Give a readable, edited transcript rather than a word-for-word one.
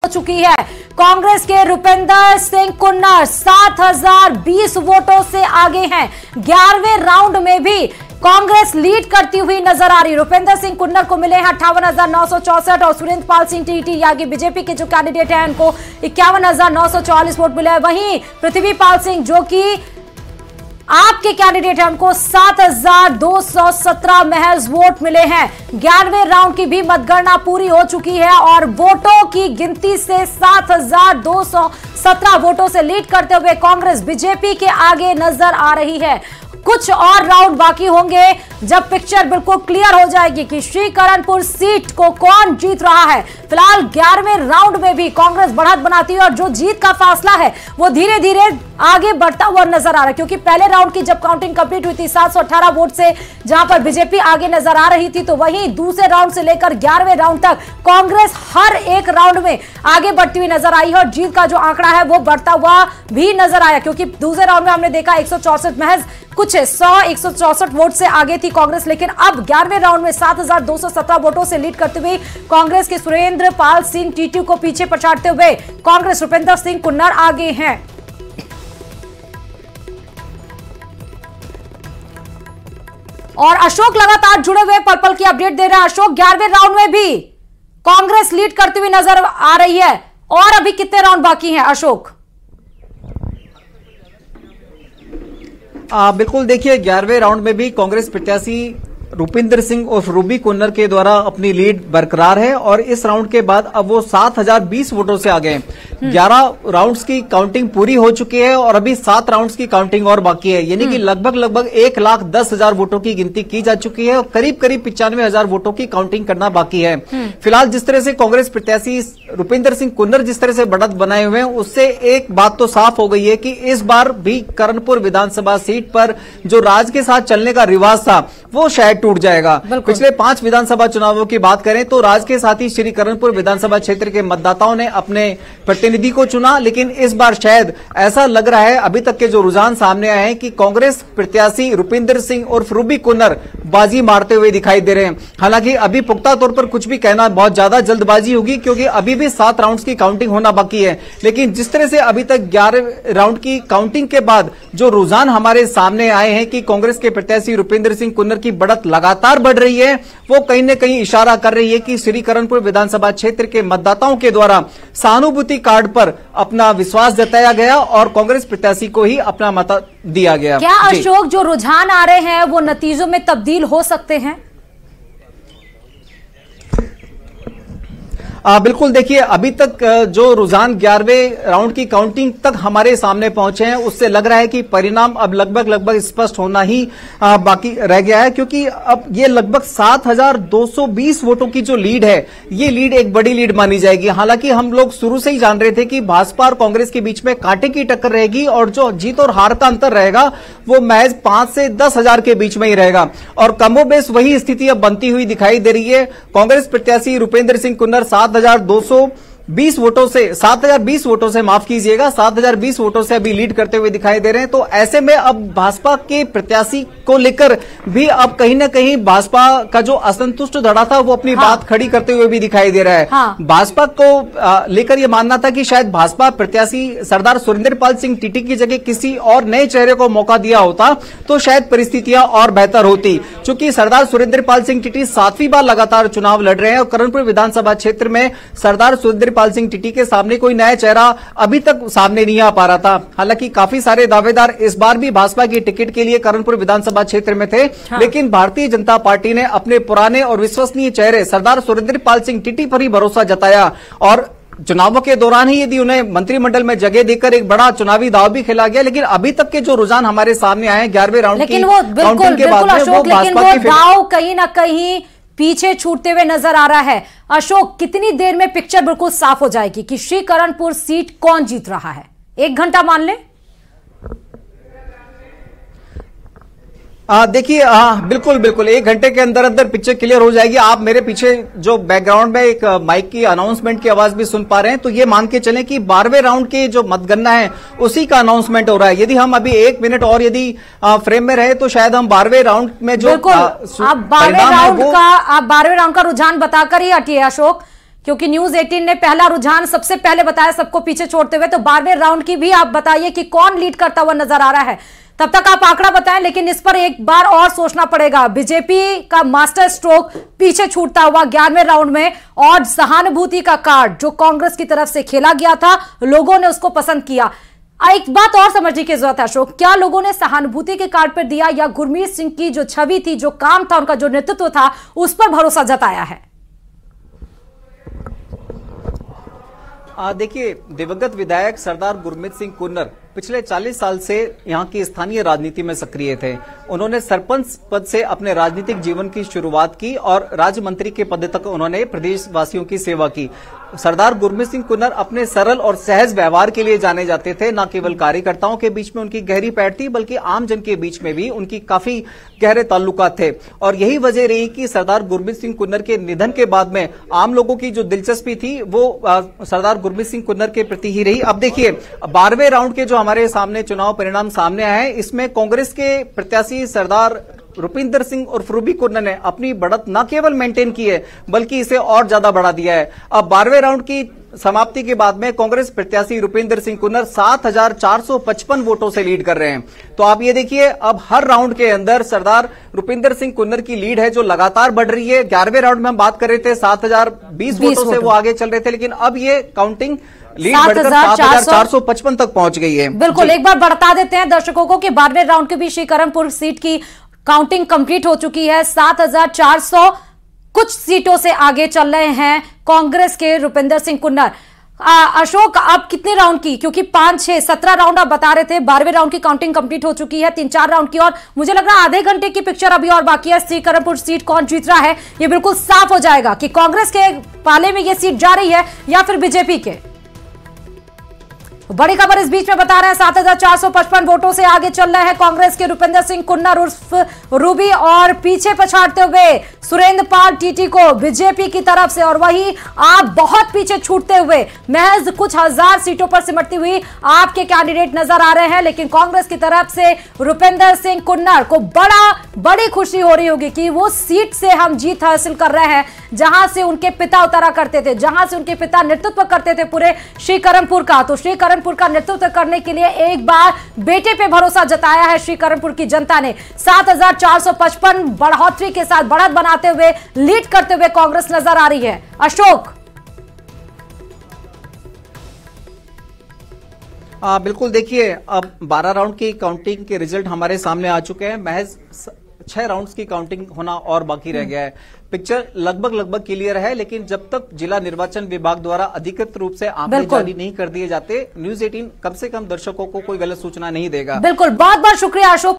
चुकी है। कांग्रेस के रुपिंदर सिंह कुन्नर 7020 वोटों से आगे हैं। 11वें राउंड में भी कांग्रेस लीड करती हुई नजर आ रही। रुपिंदर सिंह कुन्नर को मिले हैं 58,964 और सुरेंद्र पाल सिंह टीटी यानी बीजेपी के जो कैंडिडेट हैं उनको 51,944 वोट मिले हैं। वहीं पृथ्वी पाल सिंह जो कि आपके कैंडिडेट हैं उनको 7,217 महज वोट मिले हैं। 11वें राउंड की भी मतगणना पूरी हो चुकी है और वोटों की गिनती से 7,217 वोटों से लीड करते हुए कांग्रेस बीजेपी के आगे नजर आ रही है। कुछ और राउंड बाकी होंगे जब पिक्चर बिल्कुल क्लियर हो जाएगी कि श्रीकरणपुर सीट को कौन जीत रहा है। फिलहाल 11वें राउंड में भी कांग्रेस बढ़त बनाती है और जो जीत का फासला है वो धीरे धीरे आगे बढ़ता हुआ नजर आ रहा है, क्योंकि पहले राउंड की जब काउंटिंग कंप्लीट हुई थी 718 वोट से जहां पर बीजेपी आगे नजर आ रही थी, तो वहीं दूसरे राउंड से लेकर 11वें राउंड तक कांग्रेस हर एक राउंड में आगे बढ़ती हुई नजर आई है और जीत का जो आंकड़ा है वो बढ़ता हुआ भी नजर आया, क्योंकि दूसरे राउंड में हमने देखा 164 महज कुछ 164 वोट से आगे थी कांग्रेस, लेकिन अब 11वें राउंड में 7,217 वोटों से लीड करते हुए कांग्रेस के सुरेंद्र पाल सिंह टीटी को पीछे पछाड़ते हुए कांग्रेस रुपिंदर सिंह कुन्नर आगे हैं। और अशोक लगातार जुड़े हुए पल पल की अपडेट दे रहे हैं। अशोक, 11वें राउंड में भी कांग्रेस लीड करती हुई नजर आ रही है और अभी कितने राउंड बाकी हैं अशोक? बिल्कुल, देखिए 11वें राउंड में भी कांग्रेस प्रत्याशी रुपिंदर सिंह और रूबी कुन्नर के द्वारा अपनी लीड बरकरार है और इस राउंड के बाद अब वो 7,020 वोटों से आगे हैं। 11 राउंड्स की काउंटिंग पूरी हो चुकी है और अभी 7 राउंड्स की काउंटिंग और बाकी है, यानी कि लगभग 1,10,000 वोटों की गिनती की जा चुकी है और करीब 95,000 वोटों की काउंटिंग करना बाकी है। फिलहाल जिस तरह से कांग्रेस प्रत्याशी रुपिंदर सिंह कुन्नर जिस तरह से बढ़त बनाए हुए हैं, उससे एक बात तो साफ हो गई है कि इस बार भी करणपुर विधानसभा सीट पर जो राज के साथ चलने का रिवाज था वो शायद टूट जाएगा। पिछले 5 विधानसभा चुनावों की बात करें तो राज के साथ ही श्रीकरणपुर विधानसभा क्षेत्र के मतदाताओं ने अपने प्रतिनिधि को चुना, लेकिन इस बार शायद ऐसा लग रहा है, अभी तक के जो रुझान सामने आए हैं कि कांग्रेस प्रत्याशी रुपिंदर सिंह और रूबी कुन्नर बाजी मारते हुए दिखाई दे रहे हैं। हालांकि अभी पुख्ता तौर पर कुछ भी कहना बहुत ज्यादा जल्दबाजी होगी, क्योंकि अभी भी 7 राउंड्स की काउंटिंग होना बाकी है। लेकिन जिस तरह से अभी तक 11 राउंड की काउंटिंग के बाद जो रुझान हमारे सामने आए हैं कि कांग्रेस के प्रत्याशी रुपिंदर सिंह कुन्नर की बढ़त लगातार बढ़ रही है, वो कहीं न कहीं इशारा कर रही है कि श्रीकरणपुर विधानसभा क्षेत्र के मतदाताओं के द्वारा सहानुभूति कार्ड पर अपना विश्वास जताया गया और कांग्रेस प्रत्याशी को ही अपना मत दिया गया। क्या अशोक, जो रुझान आ रहे हैं वो नतीजों में तब्दील हो सकते हैं? बिल्कुल, देखिए अभी तक जो रुझान 11वें राउंड की काउंटिंग तक हमारे सामने पहुंचे हैं, उससे लग रहा है कि परिणाम अब लगभग स्पष्ट होना ही बाकी रह गया है, क्योंकि अब ये लगभग 7,220 वोटों की जो लीड है, ये लीड एक बड़ी लीड मानी जाएगी। हालांकि हम लोग शुरू से ही जान रहे थे कि भाजपा और कांग्रेस के बीच में कांटे की टक्कर रहेगी और जो जीत और हार का अंतर रहेगा वो महज 5 से 10,000 के बीच में ही रहेगा और कमोबेश वही स्थिति अब बनती हुई दिखाई दे रही है। कांग्रेस प्रत्याशी रुपिंदर सिंह कुन्नर 7,220 वोटों से 7,020 वोटों से माफ कीजिएगा 7,020 वोटों से अभी लीड करते हुए दिखाई दे रहे हैं। तो ऐसे में अब भाजपा के प्रत्याशी को लेकर भी अब कहीं न कहीं भाजपा का जो असंतुष्ट धड़ा था वो अपनी बात खड़ी करते हुए भी दिखाई दे रहा है। भाजपा को लेकर यह मानना था कि शायद भाजपा प्रत्याशी सरदार सुरेंद्र पाल सिंह टीटी की जगह किसी और नए चेहरे को मौका दिया होता तो शायद परिस्थितियां और बेहतर होती। चूंकि सरदार सुरेंद्र पाल सिंह टीटी 7वीं बार लगातार चुनाव लड़ रहे हैं और करणपुर विधानसभा क्षेत्र में सरदार सुरेंद्र पाल सिंह टीटी के सामने कोई नया चेहरा अभी तक सामने नहीं आ पा रहा था। हालांकि काफी सारे दावेदार इस बार भी भाजपा की टिकट के लिए करणपुर विधानसभा क्षेत्र में थे, लेकिन भारतीय जनता पार्टी ने अपने पुराने और विश्वसनीय चेहरे सरदार सुरेंद्र पाल सिंह टीटी पर ही भरोसा जताया और चुनावों के दौरान ही यदि उन्हें मंत्रिमंडल में जगह देकर एक बड़ा चुनावी दाव भी खेला गया, लेकिन अभी तक के जो रुझान हमारे सामने आए 11वें राउंड की काउंटिंग के बाद में वो भाजपा की दाव कहीं ना कहीं पीछे छूटते हुए नजर आ रहा है। अशोक, कितनी देर में पिक्चर बिल्कुल साफ हो जाएगी कि श्रीकरणपुर सीट कौन जीत रहा है? 1 घंटा मान ले? देखिए बिल्कुल 1 घंटे के अंदर अंदर पिक्चर क्लियर हो जाएगी। आप मेरे पीछे जो बैकग्राउंड में एक माइक की अनाउंसमेंट की आवाज भी सुन पा रहे हैं, तो ये मान के चलें कि 12वें राउंड के जो मतगणना है उसी का अनाउंसमेंट हो रहा है। यदि हम अभी 1 मिनट और यदि फ्रेम में रहे तो शायद हम 12वें राउंड में जो आप 12वें राउंड का रुझान बताकर ही हटिए अशोक, क्योंकि न्यूज 18 ने पहला रुझान सबसे पहले बताया सबको पीछे छोड़ते हुए, तो 12वें राउंड की भी आप बताइए कि कौन लीड करता हुआ नजर आ रहा है। तब तक आप आंकड़ा बताएं, लेकिन इस पर एक बार और सोचना पड़ेगा। बीजेपी का मास्टर स्ट्रोक पीछे छूटता हुआ 11वें राउंड में, और सहानुभूति का कार्ड जो कांग्रेस की तरफ से खेला गया था, लोगों ने उसको पसंद किया। एक बात और समझने की जरूरत है अशोक, क्या लोगों ने सहानुभूति के कार्ड पर दिया या गुरमीत सिंह की जो छवि थी, जो काम था, उनका जो नेतृत्व था, उस पर भरोसा जताया है? देखिए, दिवंगत विधायक सरदार गुरमीत सिंह कुन्नर पिछले 40 साल से यहाँ की स्थानीय राजनीति में सक्रिय थे। उन्होंने सरपंच पद से अपने राजनीतिक जीवन की शुरुआत की और राज्य मंत्री के पद तक उन्होंने प्रदेशवासियों की सेवा की। सरदार गुरमीत सिंह कुन्नर अपने सरल और सहज व्यवहार के लिए जाने जाते थे। न केवल कार्यकर्ताओं के बीच में उनकी गहरी पैठ थी, बल्कि आम जन के बीच में भी उनकी काफी गहरे ताल्लुकात थे। और यही वजह रही कि सरदार गुरमीत सिंह कुन्नर के निधन के बाद में आम लोगों की जो दिलचस्पी थी वो सरदार गुरमीत सिंह कुन्नर के प्रति ही रही। अब देखिए, 12वें राउंड के जो हमारे सामने चुनाव परिणाम सामने आए हैं, इसमें कांग्रेस के प्रत्याशी सरदार रुपिंदर सिंह और रूबी कुन्नर ने अपनी बढ़त न केवल मेंटेन की है, बल्कि इसे और ज्यादा बढ़ा दिया है। अब 12वें राउंड की समाप्ति के बाद में कांग्रेस प्रत्याशी रुपिंदर सिंह कुन्नर 7,455 वोटों से लीड कर रहे हैं। तो आप ये देखिए, अब हर राउंड के अंदर सरदार रुपिंदर सिंह कुन्नर की लीड है जो लगातार बढ़ रही है। 11वें राउंड में हम बात कर रहे थे 7,020 वोटों से वो आगे चल रहे थे, लेकिन अब ये काउंटिंग लीड बढ़कर 7,455 तक पहुंच गई है। बिल्कुल, एक बार बढ़ा देते हैं दर्शकों को कि 12वें राउंड के भी श्रीकरणपुर सीट की काउंटिंग कंप्लीट हो चुकी है। 7,400 कुछ सीटों से आगे चल रहे हैं कांग्रेस के रुपिंदर सिंह कुन्नर। अशोक, अब कितने राउंड की, क्योंकि 5, 6, 17 राउंड आप बता रहे थे, 12वें राउंड की काउंटिंग कंप्लीट हो चुकी है, 3-4 राउंड की और मुझे लग रहा है आधे घंटे की पिक्चर अभी और बाकी है। श्रीकरणपुर सीट कौन जीत रहा है ये बिल्कुल साफ हो जाएगा कि कांग्रेस के पाले में ये सीट जा रही है या फिर बीजेपी के। बड़ी खबर इस बीच में बता रहे हैं, 7,455 वोटों से आगे चल रहे हैं कांग्रेस के रुपिंदर सिंह कुन्नर उर्फ रूबी, और पीछे पछाड़ते हुए सुरेंद्र पाल टीटी को बीजेपी की तरफ से, और वही आप बहुत पीछे छूटते हुए महज कुछ हजार सीटों पर सिमटती हुई आपके कैंडिडेट नजर आ रहे हैं। लेकिन कांग्रेस की तरफ से रुपिंदर सिंह कुन्नर को बड़ी खुशी हो रही होगी कि वो सीट से हम जीत हासिल कर रहे हैं जहां से उनके पिता उतरा करते थे, जहां से उनके पिता नेतृत्व करते थे पूरे श्रीकरणपुर का। तो श्रीकरणपुर का नेतृत्व करने के लिए एक बार बेटे पे भरोसा जताया है श्रीकरणपुर की जनता ने। 7,455 बढ़ोतरी के साथ बढ़त बनाते हुए, लीड करते हुए कांग्रेस नजर आ रही है। अशोक, बिल्कुल, देखिए, अब 12 राउंड की काउंटिंग के रिजल्ट हमारे सामने आ चुके हैं। महज 6 राउंड्स की काउंटिंग होना और बाकी रह गया है। पिक्चर लगभग क्लियर है, लेकिन जब तक जिला निर्वाचन विभाग द्वारा अधिकृत रूप से आंकड़े जारी नहीं कर दिए जाते, न्यूज 18 कम से कम दर्शकों को कोई गलत सूचना नहीं देगा। बिल्कुल, बहुत बहुत शुक्रिया अशोक।